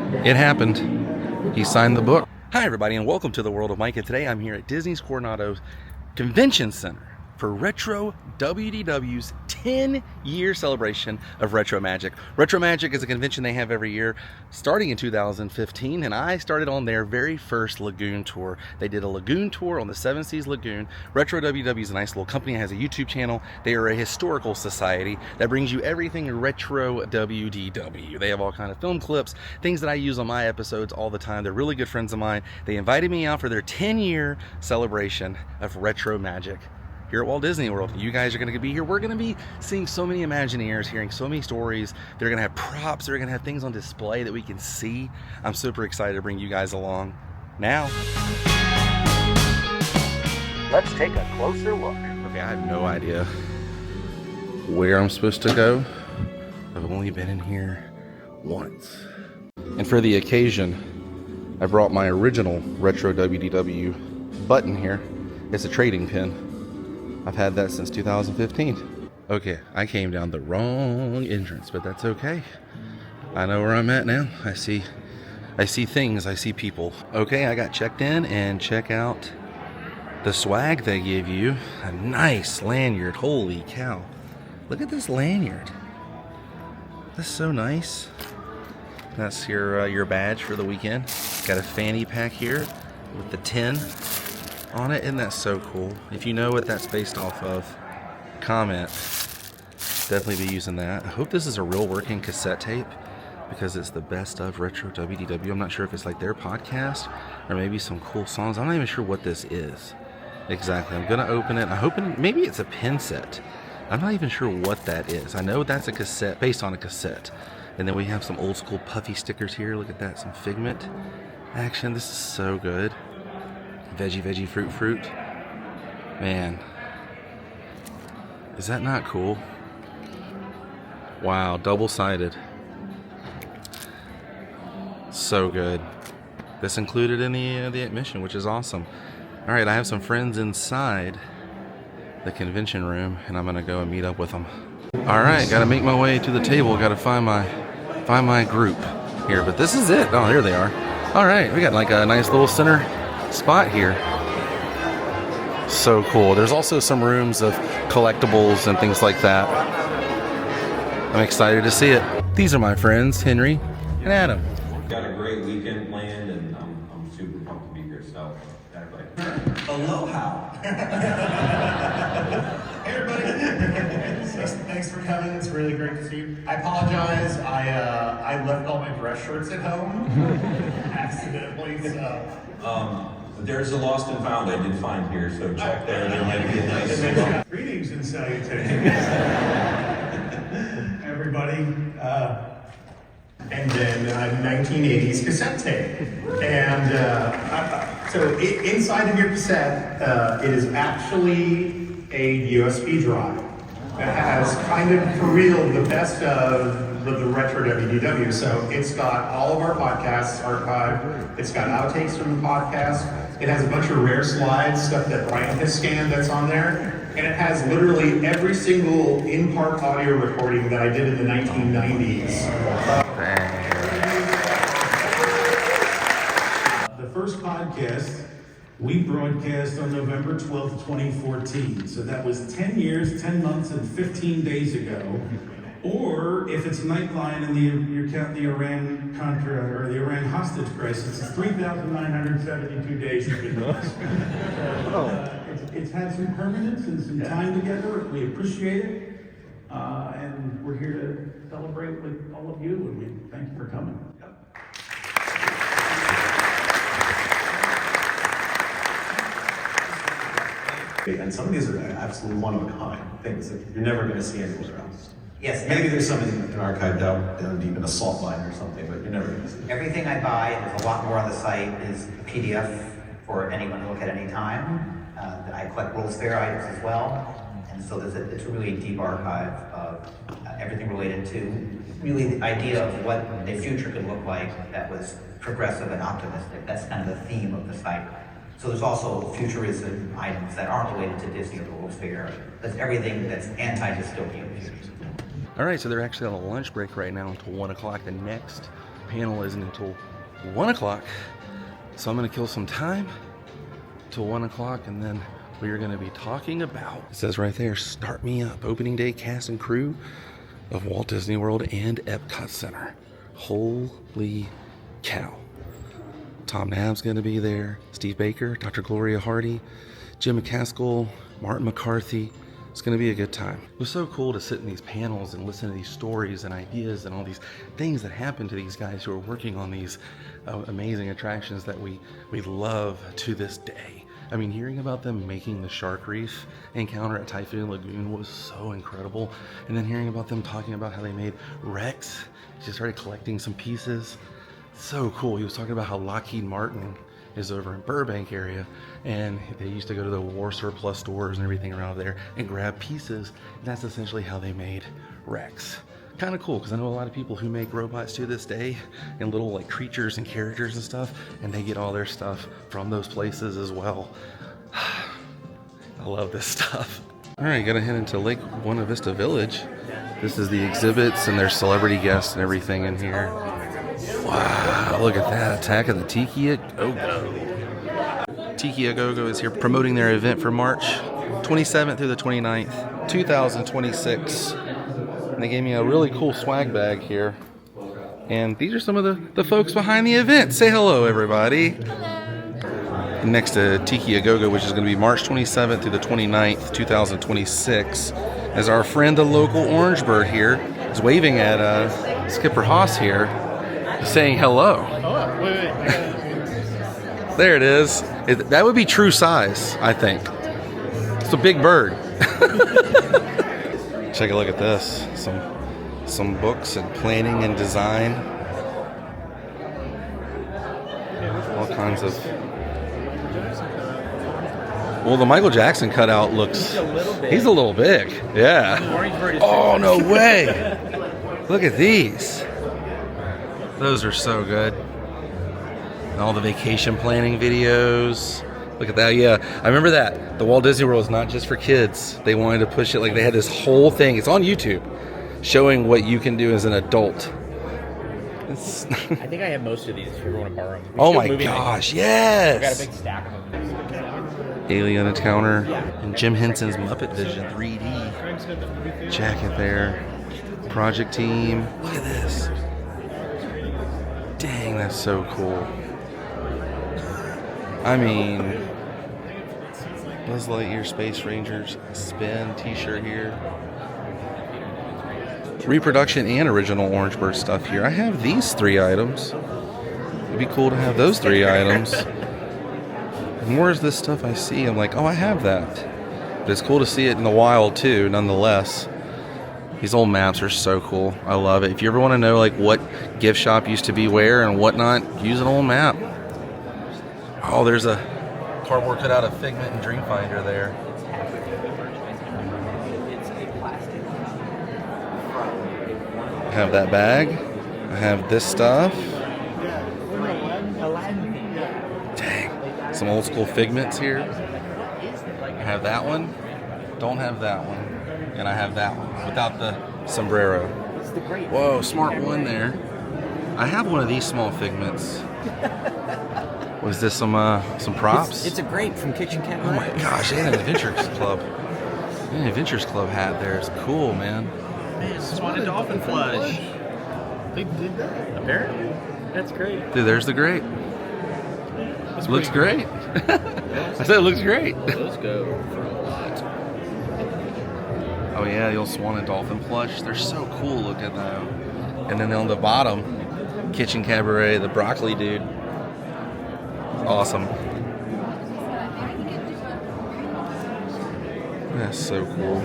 It happened. He signed the book. Hi everybody and welcome to the World of Micah. Today I'm here at Disney's Coronado Convention Center for Retro WDW's 10-year celebration of Retro Magic. Retro Magic is a convention they have every year starting in 2015, and I started on their very first Lagoon tour. They did a Lagoon tour on the Seven Seas Lagoon. Retro WDW is a nice little company, it has a YouTube channel. They are a historical society that brings you everything Retro WDW. They have all kind of film clips, things that I use on my episodes all the time. They're really good friends of mine. They invited me out for their 10-year celebration of Retro Magic here at Walt Disney World. You guys are going to be here. We're going to be seeing so many Imagineers, hearing so many stories. They're going to have props. They're going to have things on display that we can see. I'm super excited to bring you guys along. Now, let's take a closer look. Okay, I have no idea where I'm supposed to go. I've only been in here once. And for the occasion, I brought my original Retro WDW button here. It's a trading pin. I've had that since 2015. Okay, I came down the wrong entrance, but that's okay. I know where I'm at now. I see things, I see people. Okay, I got checked in, and check out the swag they give you. A nice lanyard, holy cow. Look at this lanyard. That's so nice. That's your badge for the weekend. Got a fanny pack here with the 10 on it. Isn't that so cool? If you know what that's based off of, comment. Definitely be using that. I hope this is a real working cassette tape because it's the best of Retro WDW. I'm not sure if it's like their podcast or maybe some cool songs. I'm not even sure what this is exactly. I'm gonna open it. I'm hoping maybe it's a pin set. I'm not even sure what that is. I know that's a cassette based on a cassette. And then we have some old school puffy stickers here. Look at that, some Figment action. This is so good. Veggie, fruit. Man, is that not cool? Wow, double-sided. So good. This included in the admission, which is awesome. All right, I have some friends inside the convention room, and I'm gonna go and meet up with them. All right, gotta make my way to the table. Gotta find my group here, but this is it. Oh, here they are. All right, we got like a nice little center spot here. So cool. There's also some rooms of collectibles and things like that. I'm excited to see it. These are my friends, Henry and Adam. Got a great weekend planned, and I'm super pumped to be here. So, everybody. Aloha. Hey everybody. Thanks for coming. It's really great to see you. I apologize. I left all my dress shirts at home accidentally. So. There's a lost and found I did find here, so check there. There might be a nice. Greetings and salutations, everybody. And then 1980s cassette tape. And so inside of your cassette, it is actually a USB drive that has kind of revealed the best of the Retro WDW. So it's got all of our podcasts archived. It's got outtakes from the podcast. It has a bunch of rare slides, stuff that Brian has scanned that's on there. And it has literally every single in-park audio recording that I did in the 1990s. The first podcast we broadcast on November 12th, 2014. So that was 10 years, 10 months, and 15 days ago. Or if it's Nightline and you count the Iran-Contra or the Iran hostage crisis, it's 3,972 days you've been with us. It's had some permanence and some time together. We appreciate it. And we're here to celebrate with all of you, and we thank you for coming. And some of these are absolutely one-of-a-kind things that you're never going to see anywhere else. Yes. Maybe there's something archived down deep in a salt mine or something, but you're never going to see it. Everything I buy, and there's a lot more on the site, is a PDF for anyone to look at any time. I collect World's Fair items as well. And so it's a really deep archive of everything related to really the idea of what the future could look like that was progressive and optimistic. That's kind of the theme of the site. So there's also futurism items that aren't related to Disney or the World's Fair. That's everything that's anti-dystopian. All right, so they're actually on a lunch break right now until 1 o'clock. The next panel isn't until 1 o'clock. So I'm gonna kill some time till 1 o'clock, and then we are gonna be talking about, it says right there, Start Me Up, opening day cast and crew of Walt Disney World and Epcot Center. Holy cow. Tom Nabb's gonna be there, Steve Baker, Dr. Gloria Hardy, Jim McCaskill, Martin McCarthy. It's gonna be a good time. It was so cool to sit in these panels and listen to these stories and ideas and all these things that happen to these guys who are working on these amazing attractions that we love to this day. I mean, hearing about them making the shark reef encounter at Typhoon Lagoon was so incredible. And then hearing about them talking about how they made Rex, she started collecting some pieces. So cool. He was talking about how Lockheed Martin is over in Burbank area, and they used to go to the war surplus stores and everything around there and grab pieces. And that's essentially how they made Rex. Kind of cool, because I know a lot of people who make robots to this day and little like creatures and characters and stuff, and they get all their stuff from those places as well. I love this stuff. All right, gotta head into Lake Buena Vista Village. This is the exhibits and their celebrity guests and everything in here. Wow, look at that. Attack of the Tiki A Go-Go. Tiki A Go-Go is here promoting their event for March 27th through the 29th, 2026. And they gave me a really cool swag bag here. And these are some of the folks behind the event. Say hello, everybody. And next to Tiki A Go-Go, which is going to be March 27th through the 29th, 2026, as our friend, the local Orange Bird here, is waving at Skipper Haas here, saying hello. Oh, wait. There it is. That would be true size, I think. It's a big bird. Take a look at this. Some books and planning and design. All kinds of. Well, the Michael Jackson cutout looks. He's a little big. Yeah. Oh, no way. Look at these. Those are so good. And all the vacation planning videos. Look at that. Yeah, I remember that. The Walt Disney World is not just for kids. They wanted to push it. Like, they had this whole thing. It's on YouTube, showing what you can do as an adult. I think I have most of these if you ever want to borrow them. Oh my gosh, yes! I got a big stack of them. Alien Encounter and Jim Henson's Muppet Vision 3D jacket there. Project Team. Look at this. Dang, that's so cool. I mean, Buzz Lightyear Space Rangers Spin t-shirt here. Reproduction and original Orange Bird stuff here. I have these 3 items. It'd be cool to have those 3 items. And more is this stuff I see. I'm like, oh, I have that. But it's cool to see it in the wild too, nonetheless. These old maps are so cool. I love it. If you ever want to know like what gift shop used to be where and whatnot, use an old map. Oh, there's a cardboard cutout of Figment and Dreamfinder there. I have that bag. I have this stuff. Dang. Some old school Figments here. I have that one. Don't have that one. And I have that one without the sombrero. Whoa, smart one there. I have one of these small Figments. Was this some props? It's a grape from Kitchen Cabaret. Oh my gosh, and an Adventures Club. And an Adventures Club hat there. It's cool, man. Man, Swan and Dolphin Flush. They did that. Apparently. That's great. Dude, there's the grape. Looks great. I said it looks great. Those go for a lot. Oh yeah, the old Swan and Dolphin plush. They're so cool looking though. And then on the bottom, Kitchen Cabaret, the broccoli dude. Awesome. That's so cool.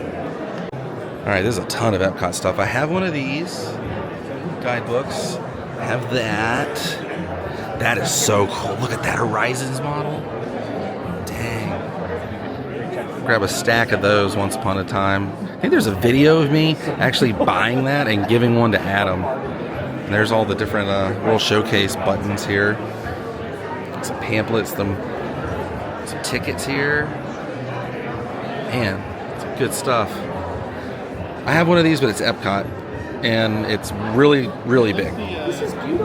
Alright, there's a ton of Epcot stuff. I have one of these guidebooks. I have that. That is so cool. Look at that Horizons model. Dang. Grab a stack of those once upon a time. I think there's a video of me actually buying that and giving one to Adam. And there's all the different World Showcase buttons here. Some pamphlets, some tickets here. Man, some good stuff. I have one of these, but it's Epcot. and it's really, really big.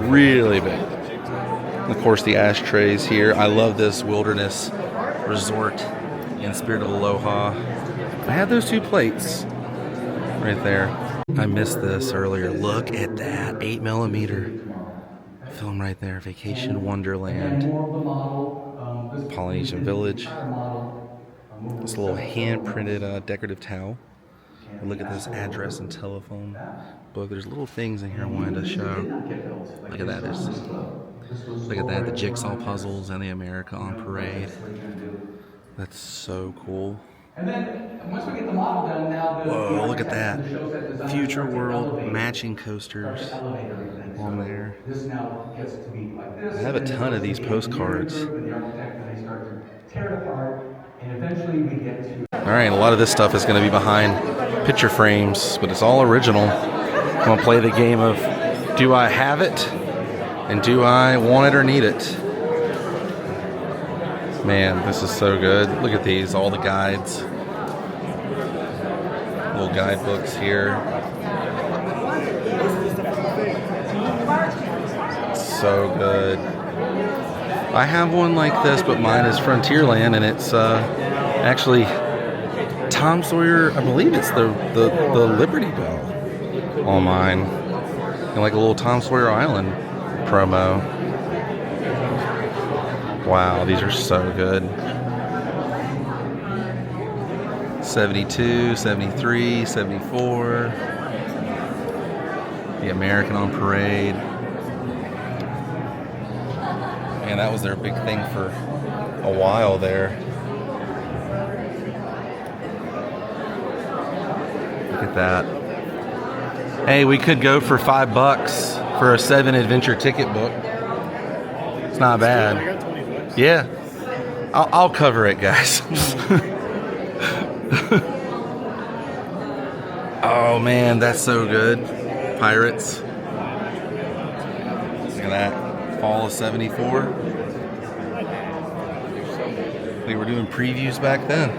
Really big. Of course, the ashtrays here. I love this wilderness resort in Spirit of Aloha. I had those 2 plates right there. I missed this earlier. Look at that 8mm film right there. Vacation Wonderland, Polynesian Village. This little hand-printed decorative towel. And look at this address and telephone book. There's little things in here I wanted to show. Look at that. Look at that. The jigsaw puzzles and the America on Parade. That's so cool. And then once we get the model done, now whoa, look at that. Future World matching coasters on there. This now gets to be like this. I have a ton of these postcards. The architect, and they start to tear it apart, and eventually we get to. All right, a lot of this stuff is going to be behind picture frames, but it's all original. I'm going to play the game of, do I have it? And do I want it or need it? Man, this is so good. Look at these, all the guides. Little guidebooks here. So good. I have one like this, but mine is Frontierland, and it's actually Tom Sawyer. I believe it's the Liberty Bell on mine. And like a little Tom Sawyer Island promo. Wow, these are so good. 72, 73, 74. The American on Parade. Man, that was their big thing for a while there. Look at that. Hey, we could go for $5 for a 7 adventure ticket book. It's not bad. Yeah, I'll cover it, guys. Oh man, that's so good. Pirates. Look at that. Fall of 74. They were doing previews back then.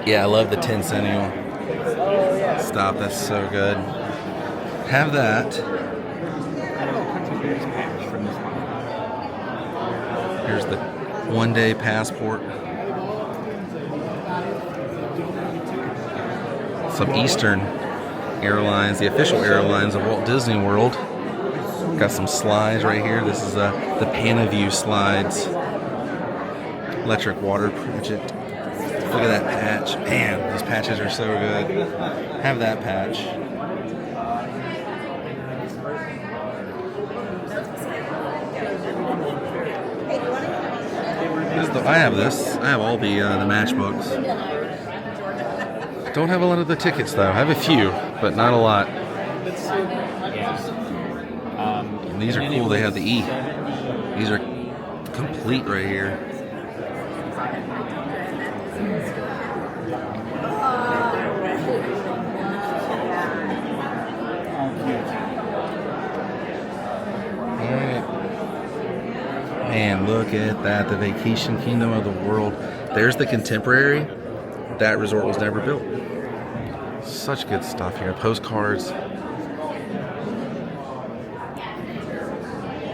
Yeah, I love the 10 Centennial. Stop, that's so good. Have that. Here's the one-day passport. Some Eastern Airlines, the official airlines of Walt Disney World. Got some slides right here. This is the Panaview slides. Electric water project. Look at that patch. Man, these patches are so good. Have that patch. I have this. I have all the matchbooks. Don't have a lot of the tickets though. I have a few, but not a lot. And these are cool. They have the E. These are complete right here. Man, look at that. The Vacation Kingdom of the World. There's the Contemporary. That resort was never built. Such good stuff here. Postcards.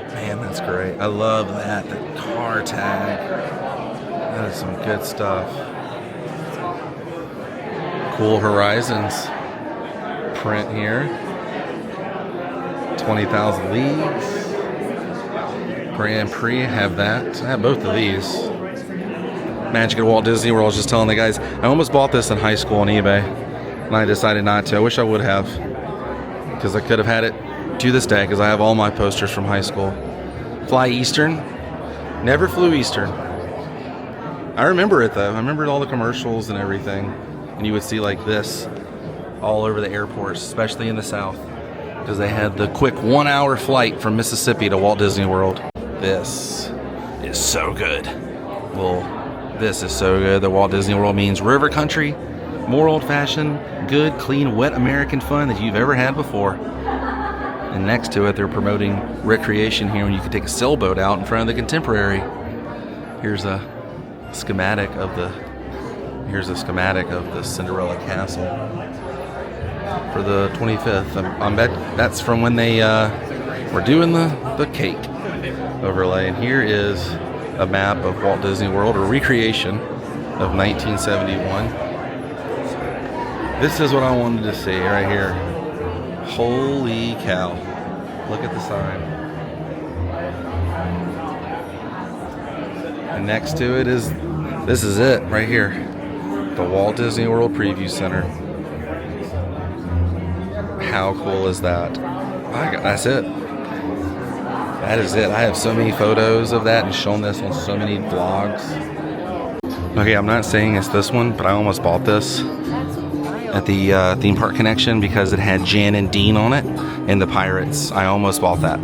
Man, that's great. I love that. The car tag. That is some good stuff. Cool Horizons print here. 20,000 Leagues. Grand Prix, have that. I have both of these. Magic at Walt Disney World. I was just telling the guys, I almost bought this in high school on eBay, and I decided not to. I wish I would have, because I could have had it to this day, because I have all my posters from high school. Fly Eastern. Never flew Eastern. I remember it, though. I remembered all the commercials and everything, and you would see like this all over the airports, especially in the South, because they had the quick 1-hour flight from Mississippi to Walt Disney World. This is so good. Well, this is so good. The Walt Disney World means river country, more old-fashioned, good, clean, wet American fun that you've ever had before. And next to it, they're promoting recreation here, and you can take a sailboat out in front of the Contemporary. Here's a schematic of the Cinderella Castle. for the 25th. I bet that's from when they were doing the cake overlay. And here is a map of Walt Disney World, a recreation of 1971. This is what I wanted to see right here. Holy cow. Look at the sign. And next to it is, this is it right here. The Walt Disney World Preview Center. How cool is that? That's it. That is it. I have so many photos of that and shown this on so many vlogs. Okay, I'm not saying it's this one, but I almost bought this at the Theme Park Connection because it had Jan and Dean on it and the Pirates. I almost bought that.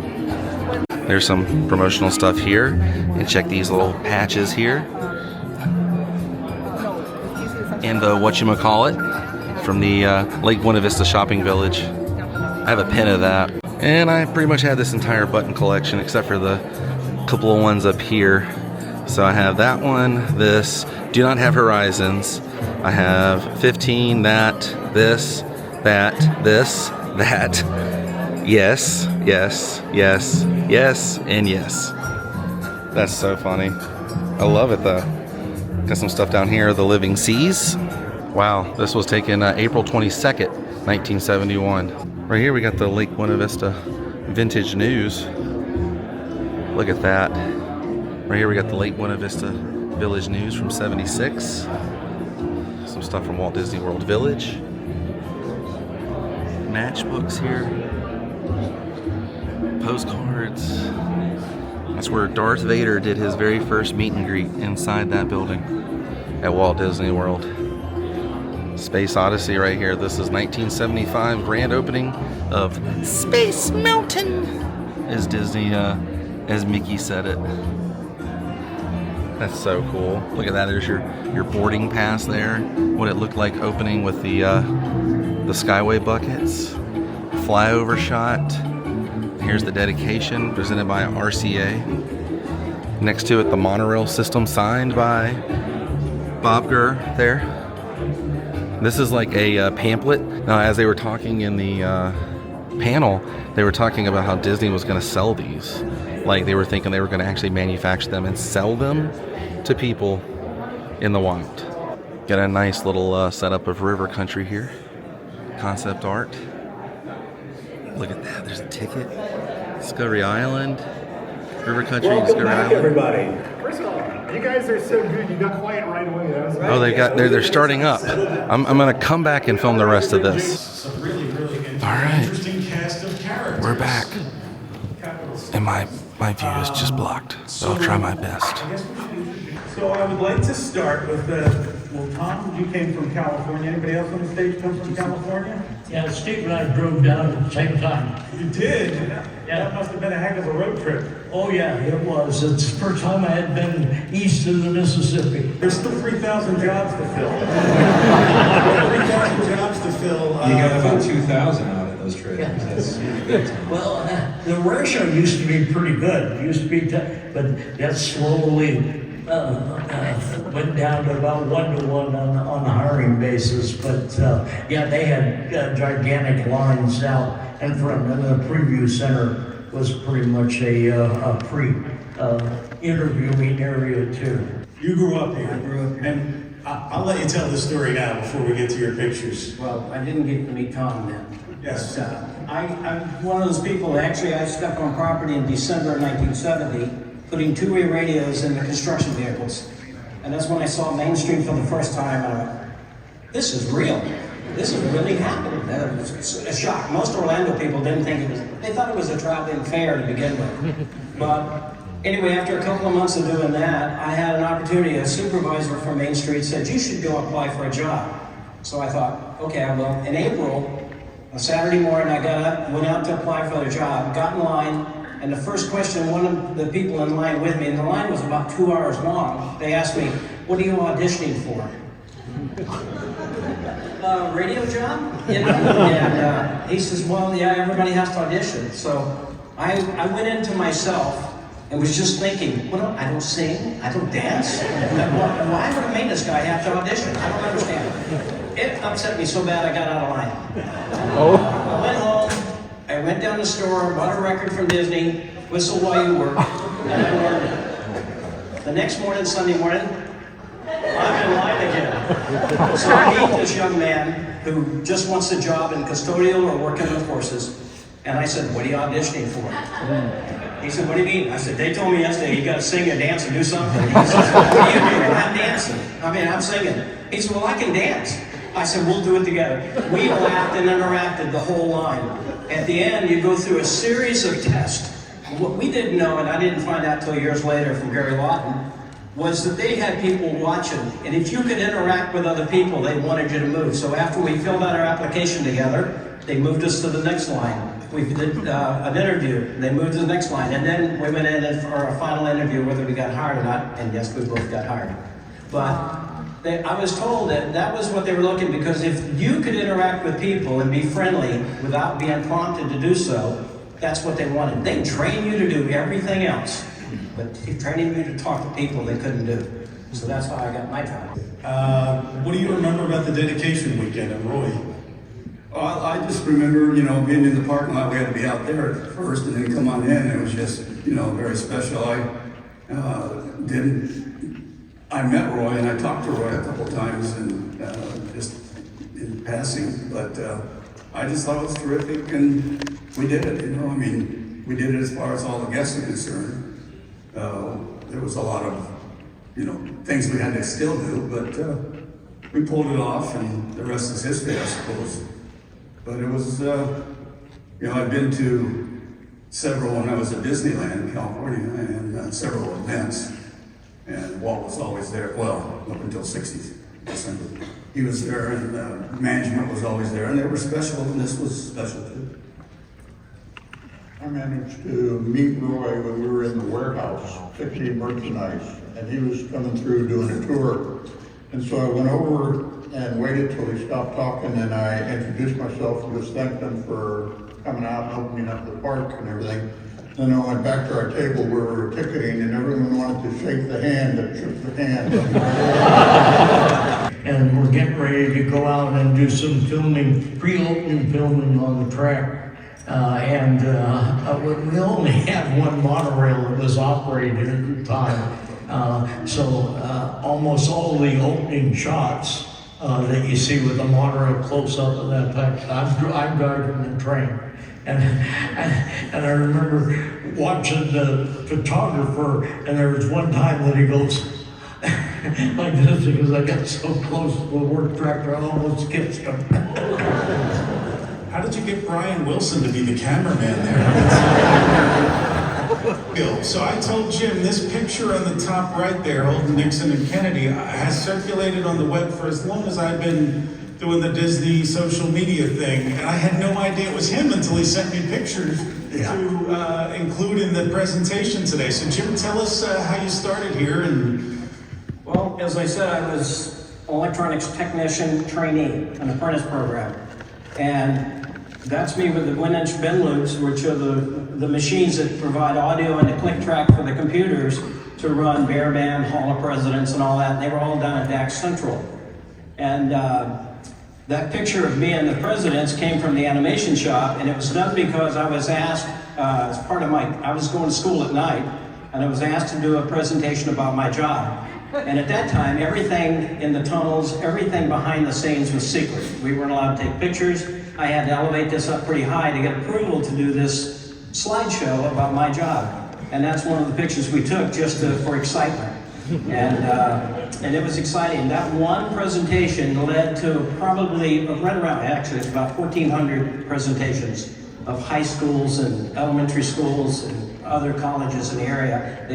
There's some promotional stuff here. And check these little patches here. And the whatchamacallit from the Lake Buena Vista Shopping Village. I have a pin of that. And I pretty much had this entire button collection except for the couple of ones up here. So I have that one, this, do not have Horizons. I have 15, that, this, that, this, that. Yes, yes, yes, yes, and yes. That's so funny. I love it though. Got some stuff down here, the Living Seas. Wow, this was taken April 22nd, 1971. Right here we got the Lake Buena Vista Vintage News. Look at that. Right here we got the Lake Buena Vista Village News from 76. Some stuff from Walt Disney World Village. Matchbooks here. Postcards. That's where Darth Vader did his very first meet and greet, inside that building at Walt Disney World. Space Odyssey right here. This is 1975 grand opening of Space Mountain, as Disney, as Mickey said it. That's so cool. Look at that. There's your boarding pass there. What it looked like opening with the Skyway buckets. Flyover shot. Here's the dedication presented by RCA. Next to it, the monorail system signed by Bob Gurr there. This is like a pamphlet. Now, as they were talking in the panel, they were talking about how Disney was going to sell these. Like they were thinking they were going to actually manufacture them and sell them to people in the wild. Got a nice little setup of river country here. Concept art. Look at that. There's a ticket. Discovery Island. River country. Welcome Discovery back, Island. everybody. First of all, you guys are so good. You got quiet right away. That was Oh, they're starting up. I'm gonna come back and film the rest of this. Some really All right. interesting cast of characters. We're back. And my view is just blocked. So I'll try my best. So I would like to start with well, Tom, you came from California. Anybody else on the stage come from California? Yeah, Steve and I drove down at the same time. You did? Yeah. That must have been a heck of a road trip. Oh yeah, it was. It's the first time I had been east of the Mississippi. There's still 3,000 jobs to fill. 3,000 jobs to fill. You got about 2,000 out of those trips. Yeah. That's good. Well, the ratio used to be pretty good. It used to be, but that slowly went down to about 1-to-1 on the hiring basis. But yeah, they had gigantic lines out in front, and the preview center was pretty much a pre-interviewing area too. You grew up here. I grew up here. And I'll let you tell the story now before we get to your pictures. Well, I didn't get to meet Tom then. Yes. But, I'm one of those people, actually, I stepped on property in December of 1970, putting two-way radios in the construction vehicles. And that's when I saw Main Street for the first time, and I went, this is real. This is really happening. That was a shock. Most Orlando people didn't think it was, they thought it was a traveling fair to begin with. But anyway, after a couple of months of doing that, I had an opportunity. A supervisor from Main Street said, you should go apply for a job. So I thought, okay, I will. In April, a Saturday morning, I got up, went out to apply for the job, got in line, and the first question, one of the people in line with me, and the line was about 2 hours long, they asked me, what are you auditioning for? Radio job? You know? And he says, well, yeah, everybody has to audition. So I went into myself and was just thinking, well, I don't sing, I don't dance. Why would a maintenance guy have to audition? I don't understand. It upset me so bad I got out of line. Oh. I went home, I went down the store, bought a record from Disney, Whistle While You Work, and I learned it. The next morning, Sunday morning, I'm in line again. So I meet this young man who just wants a job in custodial or working with horses. And I said, what are you auditioning for? He said, what do you mean? I said, they told me yesterday you got to sing or dance or do something. He says, what are you doing? I'm dancing. I'm singing. He said, well, I can dance. I said, we'll do it together. We laughed and interacted the whole line. At the end, you go through a series of tests. What we didn't know, and I didn't find out till years later from Gary Lawton, was that they had people watching. And if you could interact with other people, they wanted you to move. So after we filled out our application together, they moved us to the next line. We did an interview. They moved to the next line. And then we went in for a final interview, whether we got hired or not. And yes, we both got hired. But I was told that that was what they were looking, because if you could interact with people and be friendly without being prompted to do so, that's what they wanted. They train you to do everything else, but training you to talk to people they couldn't do. So that's how I got my job. What do you remember about the dedication weekend at Roy? Well, I just remember, being in the parking lot. We had to be out there at first and then come on in. It was just, very special. I met Roy and I talked to Roy a couple times and just in passing, but I just thought it was terrific, and we did it, we did it as far as all the guests are concerned. There was a lot of, things we had to still do, but we pulled it off, and the rest is history, I suppose. But it was, I've been to several when I was at Disneyland in California, and several events. And Walt was always there, well, up until 60s, December. He was there, and management was always there, and they were special, and this was special too. I managed to meet Roy when we were in the warehouse fixing merchandise, and he was coming through doing a tour. And so I went over and waited till he stopped talking, and I introduced myself and just thanked him for coming out and opening up the park and everything. Then I went back to our table where we were ticketing, and everyone wanted to shake the hand and shook the hand. And we're getting ready to go out and do some filming, pre-opening filming on the track. We only had one monorail that was operating at the time. So almost all the opening shots that you see with the monorail close up of that type, I'm driving the train. And I remember watching the photographer, and there was one time that he goes like this, because I got so close to the work tractor, I almost kissed him. How did you get Brian Wilson to be the cameraman there? So I told Jim, this picture on the top right there, holding Nixon and Kennedy, has circulated on the web for as long as I've been doing the Disney social media thing, and I had no idea it was him until he sent me pictures to include in the presentation today. So Jim, tell us how you started here. Well, as I said, I was an electronics technician trainee, an apprentice program. And that's me with the 1-inch bend loops, which are the machines that provide audio and a click track for the computers to run Bear Band, Hall of Presidents, and all that. And they were all done at DAC Central. And that picture of me and the presidents came from the animation shop, and it was done because I was asked, as part of I was going to school at night, and I was asked to do a presentation about my job. And at that time, everything in the tunnels, everything behind the scenes was secret. We weren't allowed to take pictures. I had to elevate this up pretty high to get approval to do this slideshow about my job. And that's one of the pictures we took just for excitement. And it was exciting. That one presentation led to probably right around, actually it's about 1,400 presentations of high schools and elementary schools and other colleges in the area.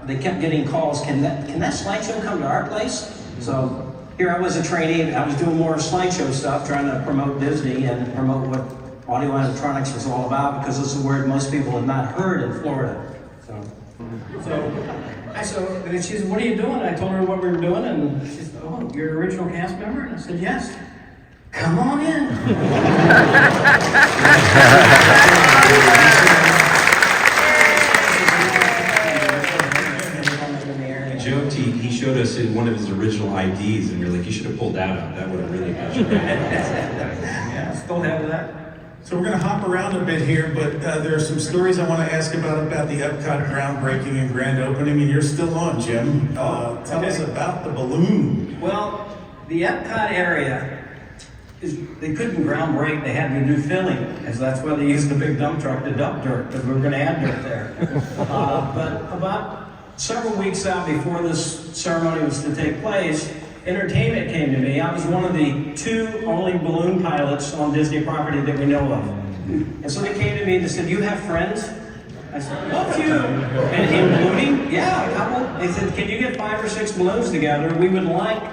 They kept getting calls, can that slideshow come to our place? So here I was a trainee, I was doing more slideshow stuff, trying to promote Disney and promote what audio electronics was all about, because it's a word most people had not heard in Florida. So she said, what are you doing? I told her what we were doing, and she said, oh, you're an original cast member? And I said, yes. Come on in. Joe T, he showed us in one of his original original IDs, and you're like, you should have pulled that out. That would have really got you. Yeah, still have that. So we're going to hop around a bit here, but there are some stories I want to ask about the Epcot groundbreaking and grand opening, and you're still on, Jim. Tell us about the balloon. Well, the Epcot area they couldn't ground break. They had to do filling, because that's why they used the big dump truck to dump dirt, because we were going to add dirt there. But about several weeks out before this ceremony was to take place, entertainment came to me. I was one of the 2 only balloon pilots on Disney property that we know of. And so they came to me and they said, "You have friends?" I said, "Well, a few." And in ballooning? Yeah, a couple. They said, "Can you get 5 or 6 balloons together? We would like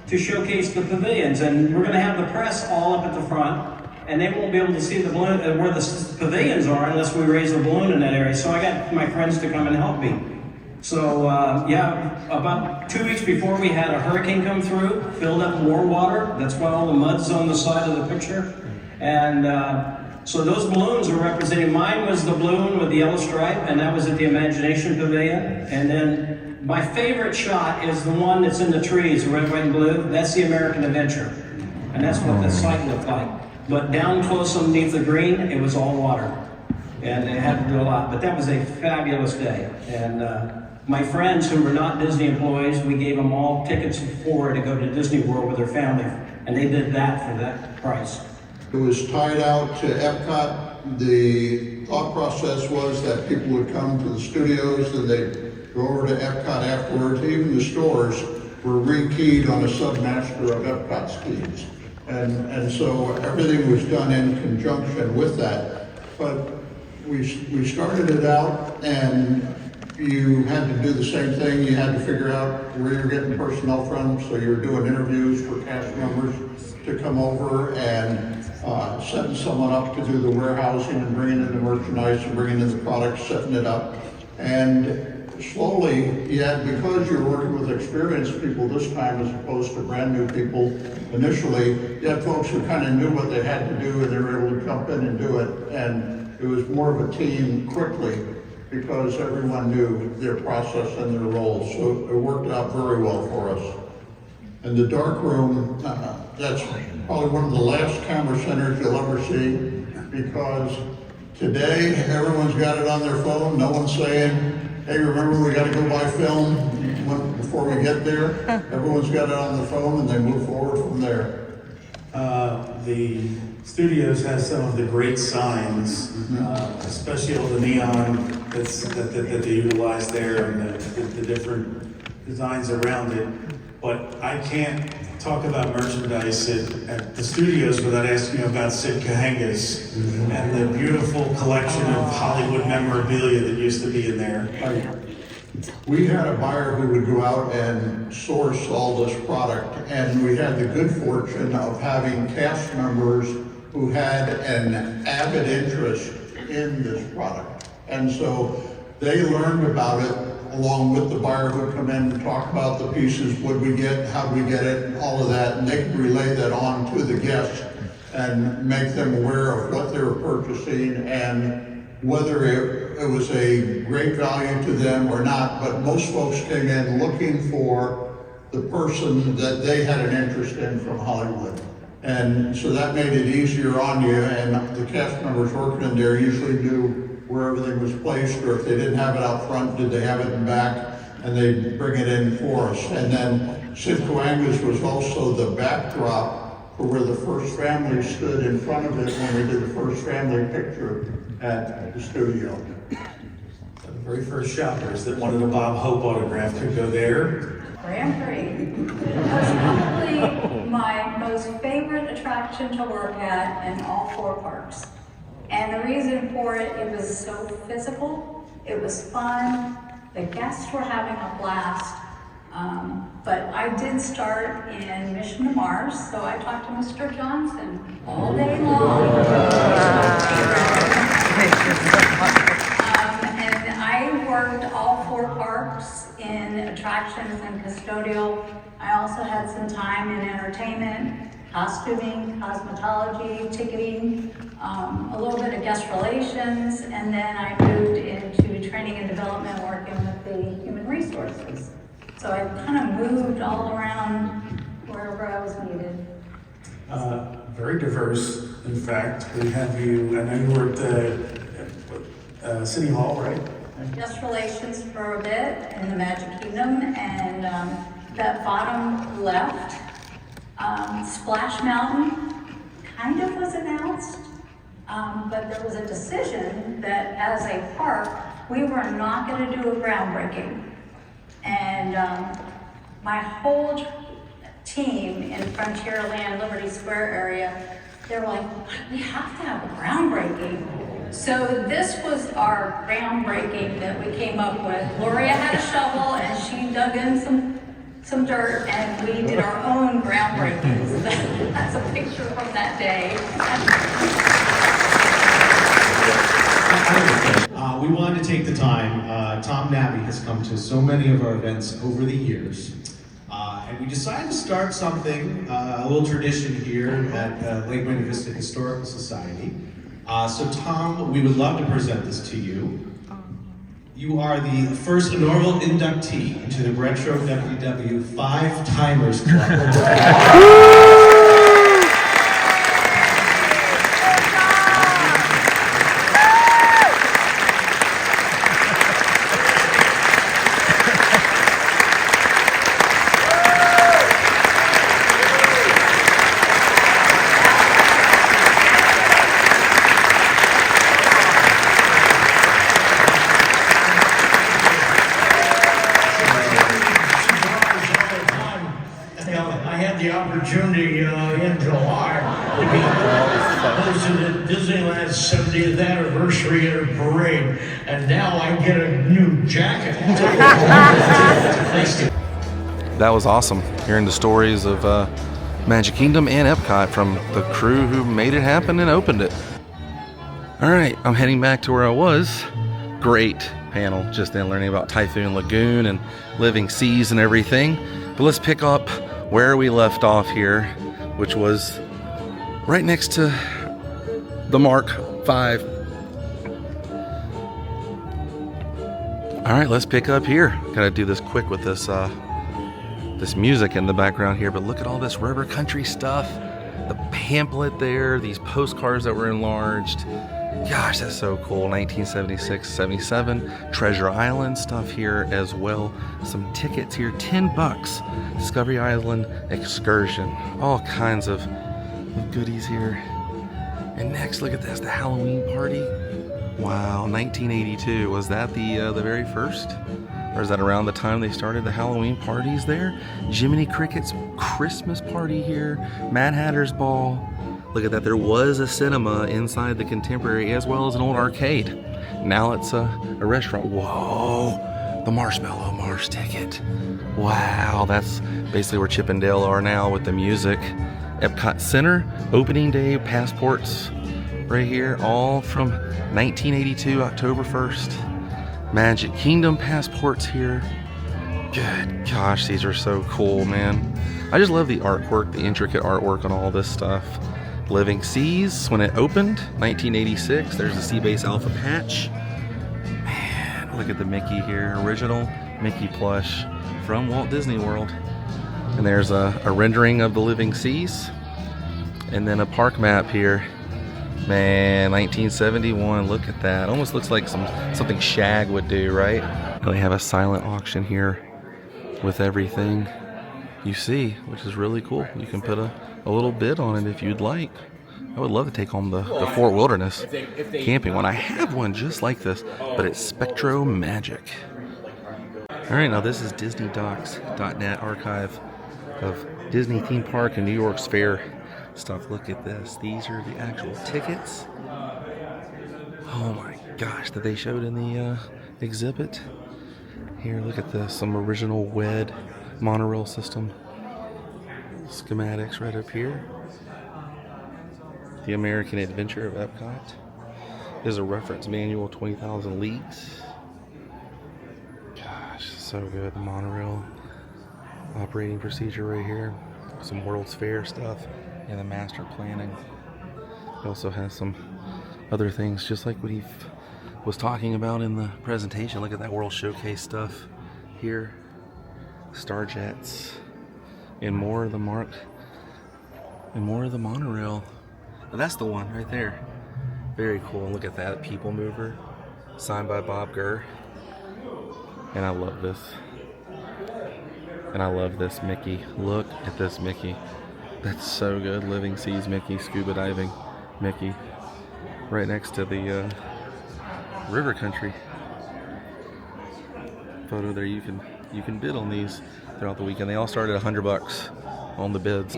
to showcase the pavilions, and we're going to have the press all up at the front, and they won't be able to see the balloon where the pavilions are unless we raise a balloon in that area." So I got my friends to come and help me. So yeah, about 2 weeks before we had a hurricane come through, filled up more water. That's why all the mud's on the side of the picture. And so those balloons were representing, mine was the balloon with the yellow stripe, and that was at the Imagination Pavilion. And then my favorite shot is the one that's in the trees, red, white, and blue. That's the American Adventure. And that's what the site looked like. But down close underneath the green, it was all water. And they had to do a lot. But that was a fabulous day. And my friends who were not Disney employees, we gave them all tickets for to go to Disney World with their family, and they did that for that price. It was tied out to Epcot. The thought process was that people would come to the studios and they'd go over to Epcot afterwards. Even the stores were rekeyed on a submaster of Epcot schemes. And so everything was done in conjunction with that. But we started it out, and you had to do the same thing. You had to figure out where you're getting personnel from. So you were doing interviews for cast members to come over and setting someone up to do the warehousing and bringing in the merchandise and bringing in the products, setting it up. And slowly, because you're working with experienced people this time as opposed to brand new people initially, you had folks who kind of knew what they had to do and they were able to jump in and do it. And it was more of a team quickly, because everyone knew their process and their roles. So it worked out very well for us. And the dark room, that's probably one of the last camera centers you'll ever see, because today everyone's got it on their phone. No one's saying, "Hey, remember we got to go buy film before we get there." Everyone's got it on the phone and they move forward from there. The studios has some of the great signs, especially all the neon that they utilize there, and the different designs around it. But I can't talk about merchandise at the studios without asking you about Sid Cahenga's and the beautiful collection of Hollywood memorabilia that used to be in there. We had a buyer who would go out and source all this product, and we had the good fortune of having cast members who had an avid interest in this product. And so they learned about it along with the buyer who would come in and talk about the pieces, what we get, how do we get it, and all of that, and they could relay that on to the guests and make them aware of what they were purchasing and whether it was a great value to them or not. But most folks came in looking for the person that they had an interest in from Hollywood. And so that made it easier on you, and the cast members working in there usually knew where everything was placed, or if they didn't have it out front, did they have it in back, and they'd bring it in for us. And then Sid Cahenga's was also the backdrop for where the first family stood in front of it when we did the first family picture at the studio. The very first shoppers that wanted a Bob Hope autograph could go there. Grand Prix was probably my most favorite attraction to work at in all 4 parks. And the reason for it, it was so physical, it was fun, the guests were having a blast. But I did start in Mission to Mars, so I talked to Mr. Johnson all day long. And I worked all 4 parks in attractions and custodial. I also had some time in entertainment, costuming, cosmetology, ticketing, a little bit of guest relations, and then I moved into training and development, working with the human resources. So I kind of moved all around wherever I was needed. Very diverse. In fact, we have you, I know you were at City Hall, right? Guest relations for a bit in the Magic Kingdom, and that bottom left, Splash Mountain kind of was announced, but there was a decision that as a park, we were not going to do a groundbreaking. And my whole team in Frontierland, Liberty Square area, they were like, we have to have a groundbreaking. So this was our groundbreaking that we came up with. Gloria had a shovel and she dug in some dirt, and we did our own groundbreaking. So that's a picture from that day. We wanted to take the time. Tom Nabby has come to so many of our events over the years. And we decided to start something, a little tradition here at Lake Buena Vista Historical Society. So Tom, we would love to present this to you. You are the first inaugural inductee into the Retro WW 5 Timers Club. Opportunity in July to be hosted at Disneyland's 70th anniversary at a parade, and now I get a new jacket. Thank you. That was awesome, hearing the stories of Magic Kingdom and Epcot from the crew who made it happen and opened it. All right, I'm heading back to where I was. Great panel just then, learning about Typhoon Lagoon and living seas and everything. But let's pick up where we left off here, which was right next to the Mark 5. All right, let's pick up here. Gotta do this quick with this this music in the background here, but look at all this river country stuff. The pamphlet there, these postcards that were enlarged. Gosh, that's so cool. 1976, 77. Treasure Island stuff here as well. Some tickets here, $10. Discovery Island excursion. All kinds of goodies here. And next, look at this, the Halloween party. Wow, 1982. Was that the very first? Or is that around the time they started the Halloween parties there? Jiminy Cricket's Christmas party here. Mad Hatter's Ball. Look at that, there was a cinema inside the Contemporary as well as an old arcade. Now it's a restaurant. Whoa, the Marshmallow Mars ticket. Wow, that's basically where Chip and Dale are now with the music. Epcot Center, opening day passports right here, all from 1982, October 1st. Magic Kingdom passports here. Good gosh, these are so cool, man. I just love the artwork, the intricate artwork on all this stuff. Living Seas, when it opened, 1986. There's the Sea Base Alpha patch. Man, look at the Mickey here. Original Mickey plush from Walt Disney World. And there's a rendering of the Living Seas. And then a park map here. Man, 1971, look at that. Almost looks like something Shag would do, right? And they have a silent auction here with everything you see, which is really cool. You can put a little bid on it if you'd like. I would love to take home the Fort Wilderness camping one. I have one just like this, but it's Spectro Magic. All right, now this is DisneyDocs.net archive of Disney theme park and New York's fair stuff. Look at this. These are the actual tickets. Oh my gosh, that they showed in the exhibit. Here, look at this. Some original WED monorail system schematics right up here. The American Adventure of Epcot. There's a reference manual, 20,000 Leagues. Gosh, so good. The monorail operating procedure right here. Some World's Fair stuff and the master planning. It also has some other things, just like what he was talking about in the presentation. Look at that World Showcase stuff here. Star Jets. And more of the monorail. Oh, that's the one right there. Very cool. Look at that people mover. Signed by Bob Gurr. And I love this. And I love this Mickey. Look at this Mickey. That's so good. Living Seas Mickey, scuba diving Mickey. Right next to the river country. Photo there. You can bid on these throughout the weekend. They all start at $100 on the bids.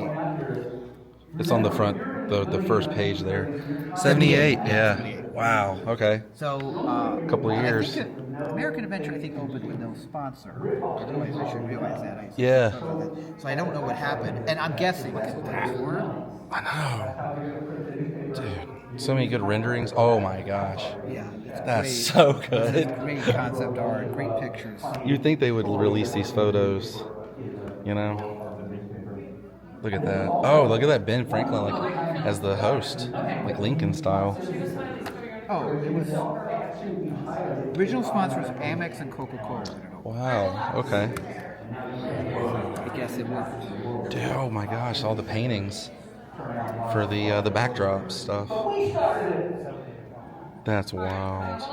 It's on the front, the first page there. 78, yeah. Wow. Okay. So a couple of years. American Adventure, I think, opened with no sponsor. I should realize that. Yeah. So I don't know what happened, and I'm guessing it's before. I know. Dude, so many good renderings. Oh my gosh. Yeah. That's so good. Great concept art, great pictures. You'd think they would release these photos, you know? Look at that. Oh, look at that Ben Franklin like as the host, like Lincoln style. Oh, it was original sponsors Amex and Coca-Cola. Wow. Okay. I guess it worked. Dude, oh my gosh, all the paintings for the backdrop stuff. That's wild.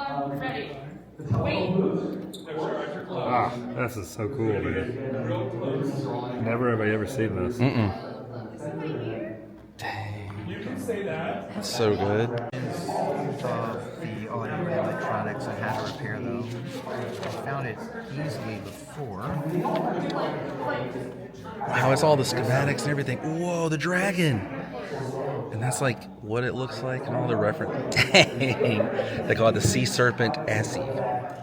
Ah, this is so cool, man. Never have I ever seen this. Dang. That's so good. Of the audio electronics and how to repair those. I found it easily before. Wow, it's all the schematics and everything. Whoa, the dragon. And that's like what it looks like and all the reference. Dang. They call it the sea serpent Essie. I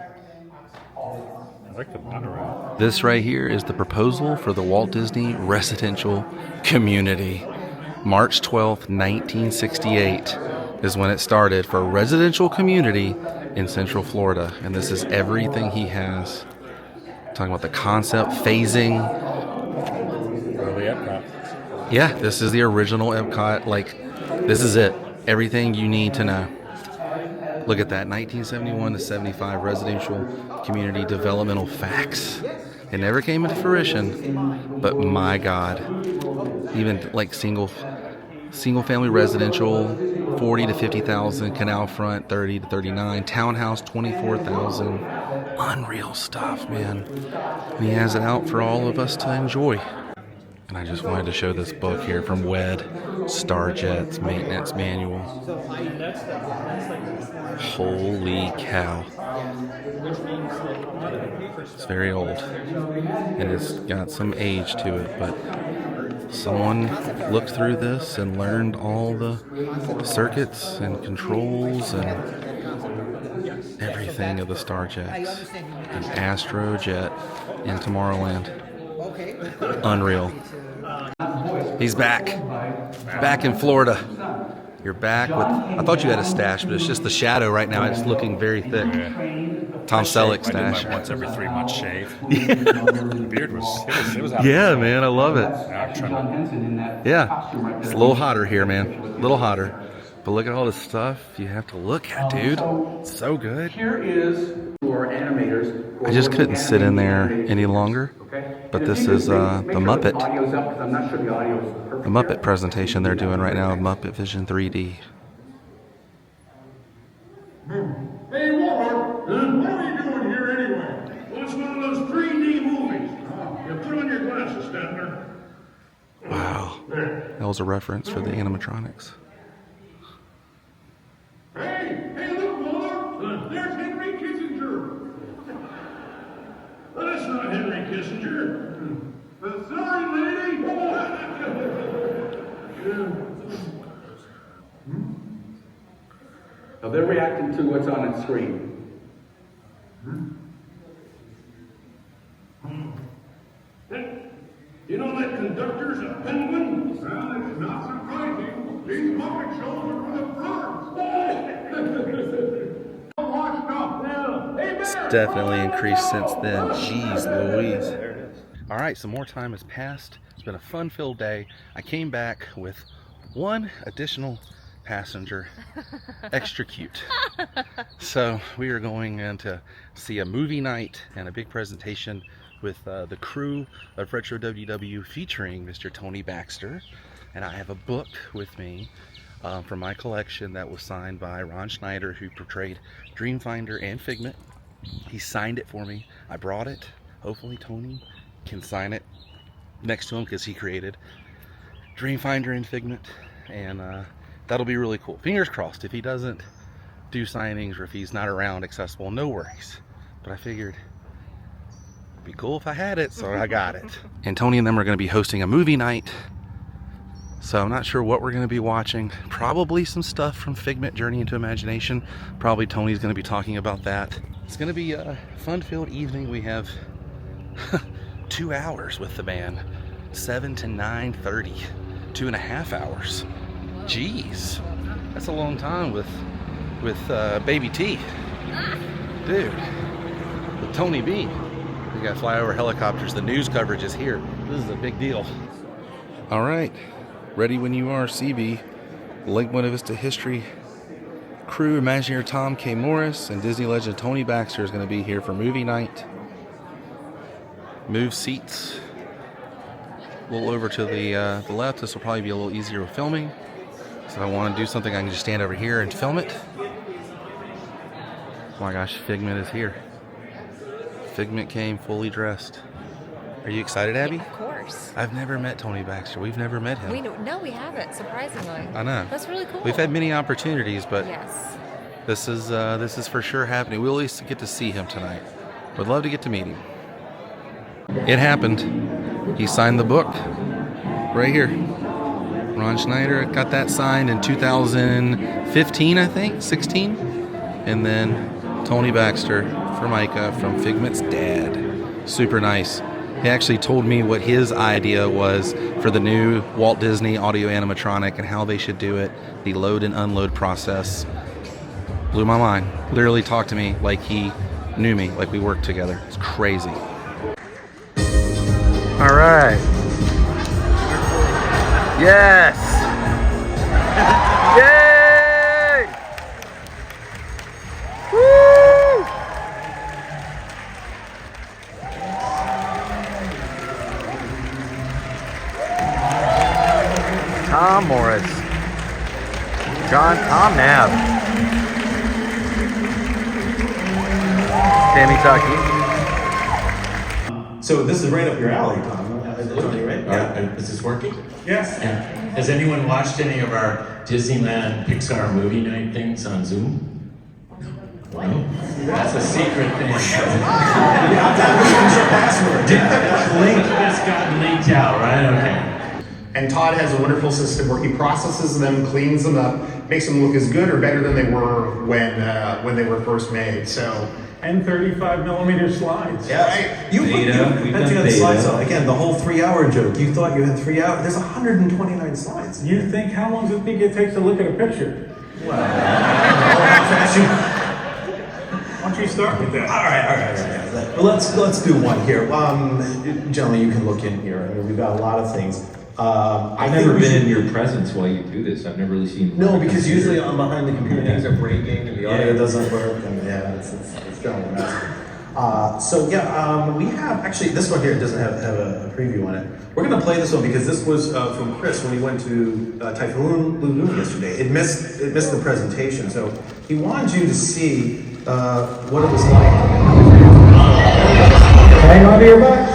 like the monorail. This right here is the proposal for the Walt Disney Residential Community. March 12th, 1968 is when it started for a residential community in Central Florida. And this is everything he has. Talking about the concept, phasing. Early Epcot. Yeah, this is the original Epcot. Like, this is it. Everything you need to know. Look at that, 1971 to 75 residential community developmental facts. It never came into fruition, but my God, even like single family residential, 40 to 50,000, canal front 30 to 39, townhouse 24,000. Unreal stuff, man. And he has it out for all of us to enjoy. And I just wanted to show this book here from WED, Star Jets Maintenance Manual. Holy cow. It's very old. And it's got some age to it, but someone looked through this and learned all the circuits and controls and everything of the Star Jets. An Astro Jet in Tomorrowland. Unreal. He's back. Back in Florida. You're back with... I thought you had a stash, but it's just the shadow right now. It's looking very thick. Yeah. Tom Selleck stash. I did my once every 3 months shave. The beard was out. Yeah, man, I love it. I'm trying to... Yeah. It's a little hotter here, man. A little hotter. But look at all the stuff you have to look at, dude. It's so good. Here is for animators. I just couldn't sit in there any longer. But this is the Muppet. The Muppet presentation they're doing right now of Muppet Vision 3D. Hey, Walt, what are you doing here anyway? Well, it's one of those 3D movies. You put on your glasses, Statler. Wow. That was a reference for the animatronics. Hey, look, Walt. There's Henry Kissinger. Well, that's not Henry Kissinger. Sorry, lady. Now they're reacting to what's on the screen. You know that conductor's a penguin? Well, it's not surprising. These Muppet shows are for the frogs. It's definitely increased since then. Jeez Louise. All right, some more time has passed. It's been a fun-filled day. I came back with one additional passenger, extra cute. So we are going in to see a movie night and a big presentation with the crew of Retro WW featuring Mr. Tony Baxter. And I have a book with me from my collection that was signed by Ron Schneider, who portrayed Dreamfinder and Figment. He signed it for me. I brought it. Hopefully Tony can sign it next to him because he created Dreamfinder and Figment. And that'll be really cool. Fingers crossed. If he doesn't do signings or if he's not around accessible, no worries. But I figured it'd be cool if I had it, so I got it. And Tony and them are going to be hosting a movie night. So I'm not sure what we're going to be watching. Probably some stuff from Figment, Journey into Imagination. Probably Tony's going to be talking about that. It's going to be a fun-filled evening. We have 2 hours with the band. 7 to 9:30. 2.5 hours. Jeez. That's a long time with Baby T. Dude. With Tony B. We got flyover helicopters. The news coverage is here. This is a big deal. All right. Ready when you are, CB. Lake Buena Vista History crew, Imagineer Tom K. Morris and Disney legend Tony Baxter is going to be here for movie night. Move seats a little over to the left. This will probably be a little easier with filming. So if I want to do something, I can just stand over here and film it. Oh my gosh, Figment is here. Figment came fully dressed. Are you excited, Abby? Of course. I've never met Tony Baxter. We've never met him. No, we haven't, surprisingly. I know. That's really cool. We've had many opportunities, but yes, this is for sure happening. We'll at least get to see him tonight. Would love to get to meet him. It happened. He signed the book right here. Ron Schneider got that signed in 2015, I think, 16. And then Tony Baxter for Micah from Figment's dad. Super nice. He actually told me what his idea was for the new Walt Disney audio animatronic and how they should do it, the load and unload process. Blew my mind. Literally talked to me like he knew me, like we worked together. It's crazy. All right. Yes. Yay! Woo! Tom Morris, Tom Nab, Tammy Tucky. So this is right up your alley, Tom. Tony, right? Yeah. Is this working? Yes. Yeah. Has anyone watched any of our Disneyland Pixar movie night things on Zoom? No? That's a secret thing. You have to change your password. That link just got leaked out, right? Okay. And Todd has a wonderful system where he processes them, cleans them up, makes them look as good or better than they were when they were first made. So. And 35mm slides. Yeah, right. You had slides though. Again, the whole 3-hour joke. You thought you had 3 hours. There's 129 slides. You think, how long does it think it takes to look at a picture? Well, why don't you start with that? All right. Well, let's do one here. Gentlemen, you can look in here. I mean, we've got a lot of things. I've never been in your presence while you do this. I've never really seen. No, because usually I'm behind the computer. Things are breaking and the audio doesn't work. And it's going to mess. We have actually this one here doesn't have a preview on it. We're going to play this one because this was from Chris when he went to Typhoon Lagoon yesterday. It missed the presentation, so he wanted you to see what it was like. Hang on to your butts.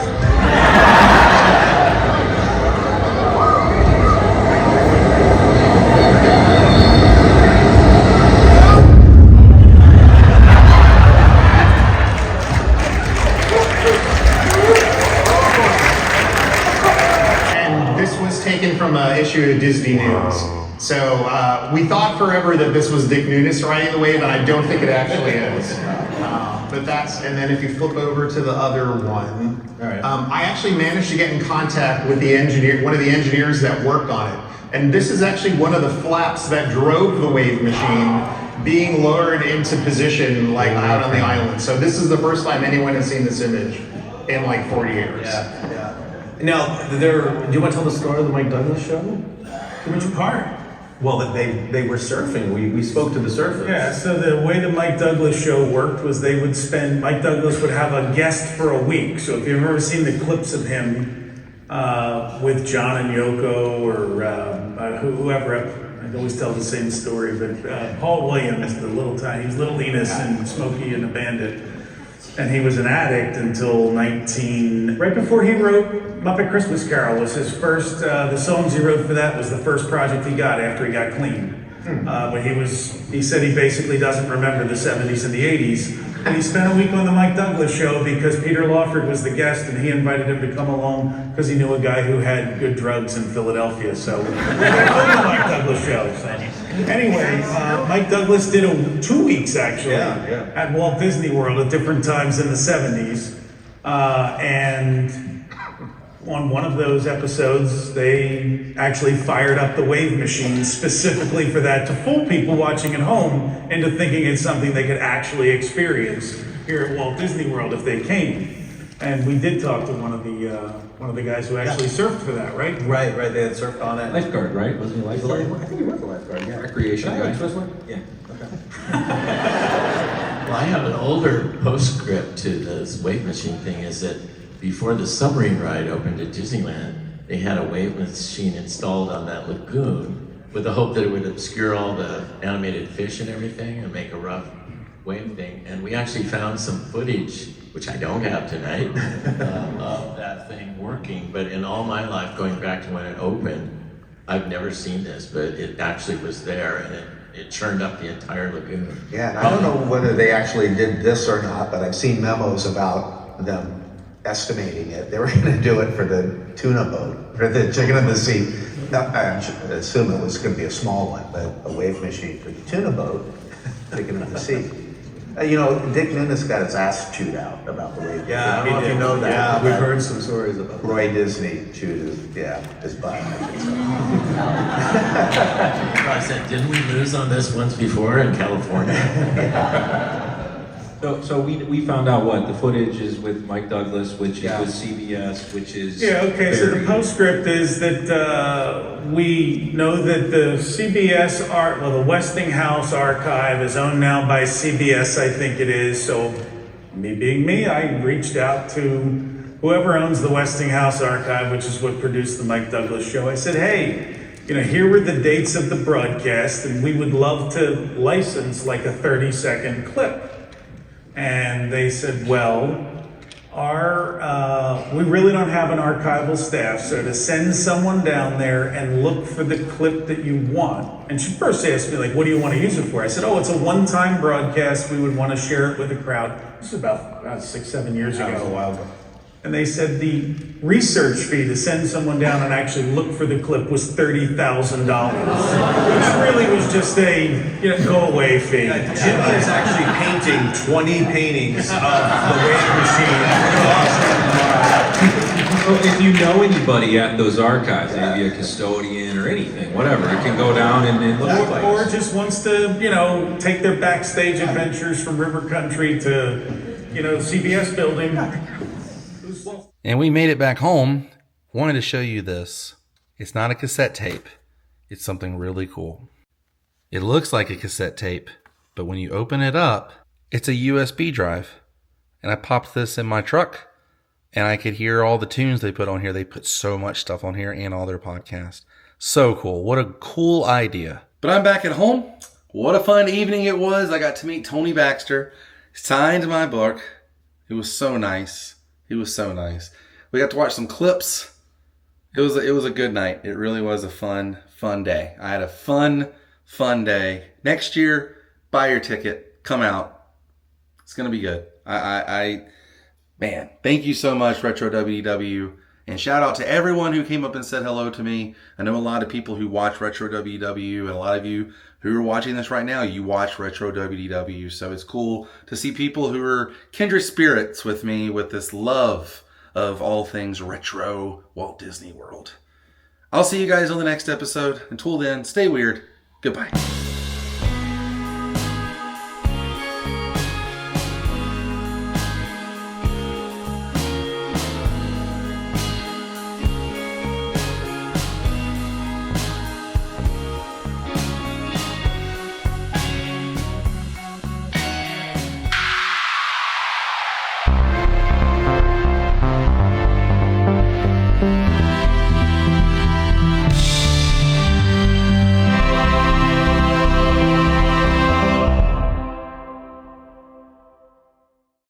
From an issue of Disney News. So we thought forever that this was Dick Nunis riding the wave, and I don't think it actually is. But that's, and then if you flip over to the other one, I actually managed to get in contact with the engineer, one of the engineers that worked on it. And this is actually one of the flaps that drove the wave machine being lowered into position like out on the island. So this is the first time anyone has seen this image in like 40 years. Now, do you want to tell the story of the Mike Douglas show? Which part? Well, they were surfing. We spoke to the surfers. Yeah, so the way the Mike Douglas show worked was Mike Douglas would have a guest for a week. So if you've ever seen the clips of him with John and Yoko or whoever, I always tell the same story, but Paul Williams, he was Little Enos and Smokey and the Bandit. And he was an addict until right before he wrote Muppet Christmas Carol was his first, the songs he wrote for that was the first project he got after he got clean. But he said he basically doesn't remember the 70s and the 80s. And he spent a week on the Mike Douglas show because Peter Lawford was the guest and he invited him to come along because he knew a guy who had good drugs in Philadelphia. So we got the Mike Douglas show. So. Anyway, Mike Douglas did 2 weeks actually at Walt Disney World at different times in the 70s. And on one of those episodes, they actually fired up the wave machine specifically for that to fool people watching at home into thinking it's something they could actually experience here at Walt Disney World if they came. And we did talk to one of the guys who actually surfed for that, right? Right. They had surfed on it. Lifeguard, right? Wasn't he a lifeguard? I think he was a lifeguard. Yeah. Recreation guy. Yeah. Okay. Well, I have an older postscript to this wave machine thing. Is that before the submarine ride opened at Disneyland, they had a wave machine installed on that lagoon with the hope that it would obscure all the animated fish and everything and make a rough wave thing. And we actually found some footage, which I don't have tonight, of that thing working. But in all my life, going back to when it opened, I've never seen this, but it actually was there and it churned up the entire lagoon. Yeah, and I don't know whether they actually did this or not, but I've seen memos about them estimating it. They were going to do it for the tuna boat, for the Chicken of the Sea. Now, I assume it was going to be a small one, but a wave machine for the tuna boat, Chicken of the Sea. Dick Nunes got his ass chewed out about the wave. Yeah, I don't know if you know that. Yeah, we've heard some stories about that. Roy Disney chewed his butt. I said, didn't we lose on this once before in California? So we found out what the footage is with Mike Douglas, which is with CBS, which is So the postscript is that we know that the the Westinghouse archive is owned now by CBS, I think it is. So me being me, I reached out to whoever owns the Westinghouse archive, which is what produced the Mike Douglas show. I said, hey, here were the dates of the broadcast, and we would love to license like a 30-second clip. And they said, well, we really don't have an archival staff, so to send someone down there and look for the clip that you want. And she first asked me, like, what do you want to use it for? I said, it's a one-time broadcast. We would want to share it with the crowd. This is about 6-7 years ago. That was a while ago. And they said the research fee to send someone down and actually look for the clip was $30,000, which really was just a go-away fee. Jimmy is actually painting 20 paintings of the wave machine. So if you know anybody at those archives, maybe a custodian or anything, whatever, it can go down and look at it. Or just wants to, take their backstage adventures from River Country to, CBS building. And we made it back home. Wanted to show you this. It's not a cassette tape. It's something really cool. It looks like a cassette tape, but when you open it up, it's a USB drive. And I popped this in my truck, and I could hear all the tunes they put on here. They put so much stuff on here and all their podcasts. So cool. What a cool idea. But I'm back at home. What a fun evening it was. I got to meet Tony Baxter. Signed my book. It was so nice. It was so nice. We got to watch some clips. It was a good night. It really was a fun day. I had a fun day. Next year, buy your ticket. Come out. It's going to be good. Man, thank you so much, Retro WDW. And shout out to everyone who came up and said hello to me. I know a lot of people who watch Retro WDW, and a lot of you who are watching this right now, you watch Retro WDW. So it's cool to see people who are kindred spirits with me with this love of all things retro Walt Disney World. I'll see you guys on the next episode. Until then, stay weird. Goodbye.